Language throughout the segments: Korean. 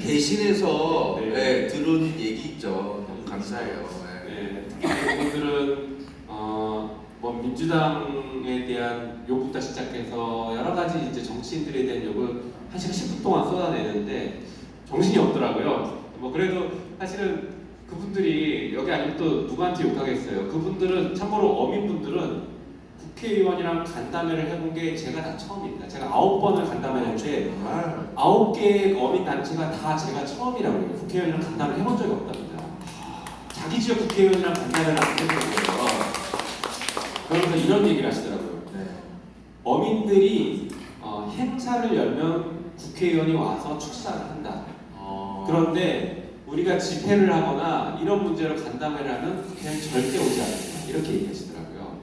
대신해서 네. 네, 들은 얘기 있죠. 너무 감사해요. 네, 그분들은 뭐 민주당에 대한 욕부터 시작해서 여러 가지 이제 정치인들에 대한 욕을 1시간 10분 동안 쏟아내는데 정신이 없더라고요. 뭐 그래도 사실은 그분들이 여기 아니면 또 누구한테 욕하겠어요. 그분들은 참고로 어민분들은 국회의원이랑 간담회를 해본 게 제가 다 처음입니다. 제가 9번을 간담회를 했는데 정말 9개의 어민 단체가 다 제가 처음이라고 해요. 국회의원이랑 간담회를 해본 적이 없답니다. 자기 지역 국회의원이랑 간담회를 안 해본 거예요. 그러면서 이런 얘기를 하시더라고요. 네. 어민들이 행사를 열면 국회의원이 와서 축사를 한다. 그런데 우리가 집회를 하거나 이런 문제로 간담회를 하면 국회의원이 절대 오지 않는다. 이렇게 얘기하시더라고요.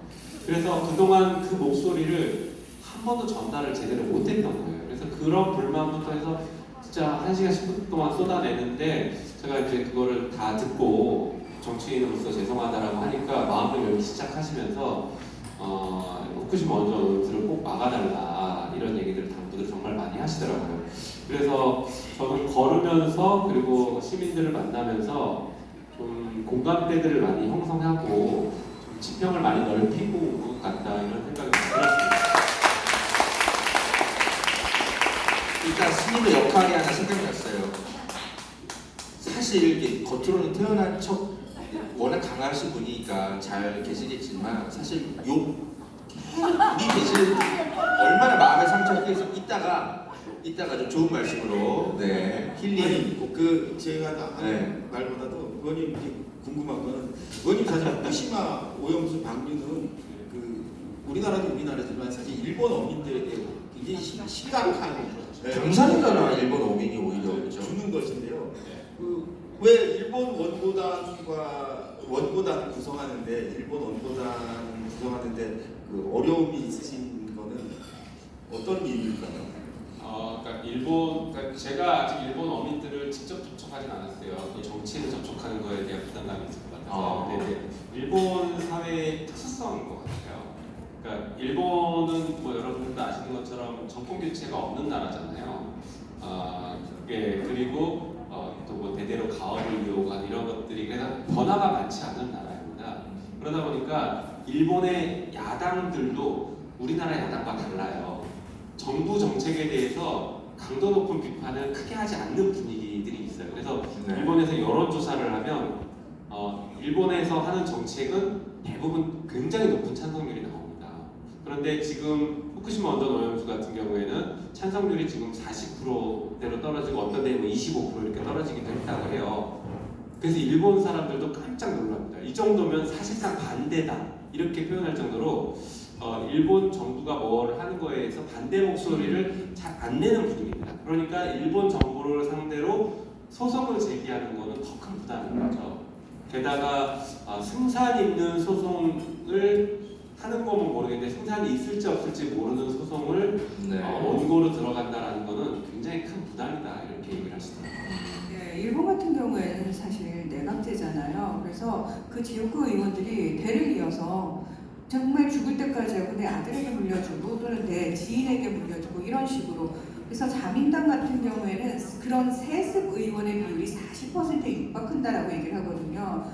그래서 그동안 그 목소리를 한 번도 전달을 제대로 못했던 거예요. 그래서 그런 불만부터 해서 진짜 1시간 10분 동안 쏟아내는데 제가 이제 그거를 다 듣고 정치인으로서 죄송하다라고 하니까 마음을 열기 시작하시면서 후쿠시마 원전을 꼭 막아달라 이런 얘기들을 당부들 정말 많이 하시더라고요. 그래서 저는 걸으면서 그리고 시민들을 만나면서 좀 공감대들을 많이 형성하고 좀 지평을 많이 넓히고 온 것 같다 이런 생각이 들었습니다. 일단 스님의 역할이 하나 생각났어요. 사실 이렇게 겉으로는 태어난 척 워낙 강하신 분이니까 잘 계시겠지만 사실 욕 우리 계시는 얼마나 마음의 상처가 깨서 이따가 좀 좋은 말씀으로 네 힐링 그 제가 하는 네. 말보다도 의원님 궁금한 거는 의원님 사실 후쿠시마 오염수 방류는 그 우리나라도 우리나라지만 사실 일본 어민들에게 굉장히 심각한 당사자잖아. 일본 어민이 오히려 그렇죠. 주는 것인데요. 왜 일본 원고단 구성하는데 일본 원고단 구성하는데 그 어려움이 있으신 거는 어떤 이유일까요? 그러니까 제가 아직 일본 어민들을 직접 접촉하진 않았어요. 또 정치인을 접촉하는 거에 대한 부담감이 있을 것 같아서. 근데 이제 일본 사회의 특수성인 것 같아요. 그러니까 일본은 뭐 여러분들도 아시는 것처럼 정권 교체가 없는 나라잖아요. 그리고 또 뭐 대대로 가업을 이어간 이런 것들이 그래서 변화가 많지 않은 나라입니다. 그러다 보니까 일본의 야당들도 우리나라 야당과 달라요. 정부 정책에 대해서 강도 높은 비판을 크게 하지 않는 분위기들이 있어요. 그래서 네. 일본에서 여론조사를 하면 일본에서 하는 정책은 대부분 굉장히 높은 찬성률이 나옵니다. 그런데 지금 후쿠시마 원전 오염수 같은 경우에는 찬성률이 지금 40%대로 떨어지고 어떤 데는 25% 이렇게 떨어지기도 했다고 해요. 그래서 일본 사람들도 깜짝 놀랍니다. 이 정도면 사실상 반대다 이렇게 표현할 정도로 일본 정부가 뭘 하는 거에 대해서 반대 목소리를 잘 안 내는 분위기입니다. 그러니까 일본 정부를 상대로 소송을 제기하는 것은 더 큰 부담인 거죠. 게다가 승산 있는 소송을 하는 거면 모르겠는데 승산이 있을지 없을지 모르는 소송을 네. 원고로 들어간다는 것은 굉장히 큰 부담이다 이렇게 얘기를 하시더라고요. 네, 일본 같은 경우에는 사실 내각제잖아요. 그래서 그 지역구 의원들이 대를 이어서 정말 죽을 때까지 하고 내 아들에게 물려주고 또는 내 지인에게 물려주고 이런 식으로. 그래서 자민당 같은 경우에는 그런 세습 의원의 비율이 40%에 육박한다라고 얘기를 하거든요.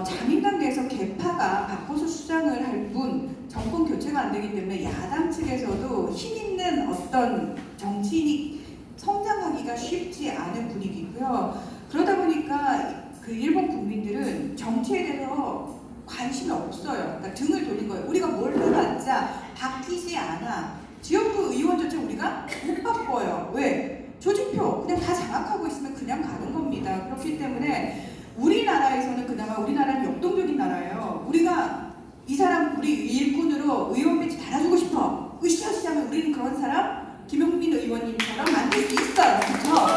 자민당 내에서 개파가 바꿔서 수장을 할 뿐 정권 교체가 안 되기 때문에 야당 측에서도 힘 있는 어떤 정치인이 성장하기가 쉽지 않은 분위기고요. 그러다 보니까 그 일본 국민들은 정치에 대해서 관심이 없어요. 그러니까 등을 돌린 거예요. 우리가 뭘 해봤자 바뀌지 않아. 지역구 의원조차 우리가 못 바꿔요. 왜? 조직표 그냥 다 장악하고 있으면 그냥 가는 겁니다. 그렇기 때문에 우리나라에서는 그나마 우리나라는 역동적인 나라예요. 우리가 이 사람 우리 일꾼으로 의원 배치 달아주고 싶어. 으쌰으쌰 하면 우리는 그런 사람 김용민 의원님처럼 만들 수 있어요. 그렇죠?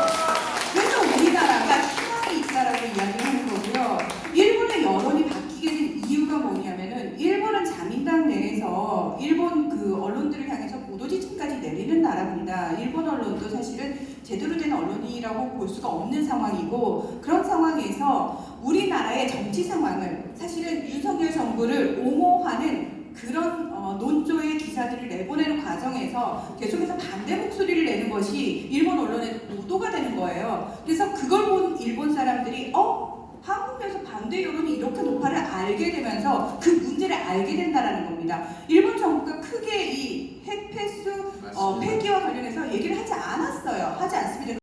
그래서 우리나라가 희망이 있다라고 이야기하는 거고요. 일본의 여론이 바뀌게 된 이유가 뭐냐면은 일본은 자민당 내에서 일본 그 언론들을 향해서 보도 지침까지 내리는 나라입니다. 일본 언론도 사실은 제대로 된 언론이라고 볼 수가 없는 상황이고 그런 상황에서 우리나라의 정치 상황을 사실은 윤석열 정부를 옹호하는 그런 논조의 기사들을 내보내는 과정에서 계속해서 반대 목소리를 내는 것이 일본 언론의 보도가 되는 거예요. 거예요. 그래서 그걸 본 일본 사람들이 한국에서 반대 여론이 이렇게 높아를 알게 되면서 그 문제를 알게 된다라는 겁니다. 일본 정부가 크게 이 핵 폐수 맞습니다. 폐기와 관련해서 얘기를 하지 않았어요. 하지 않습니다.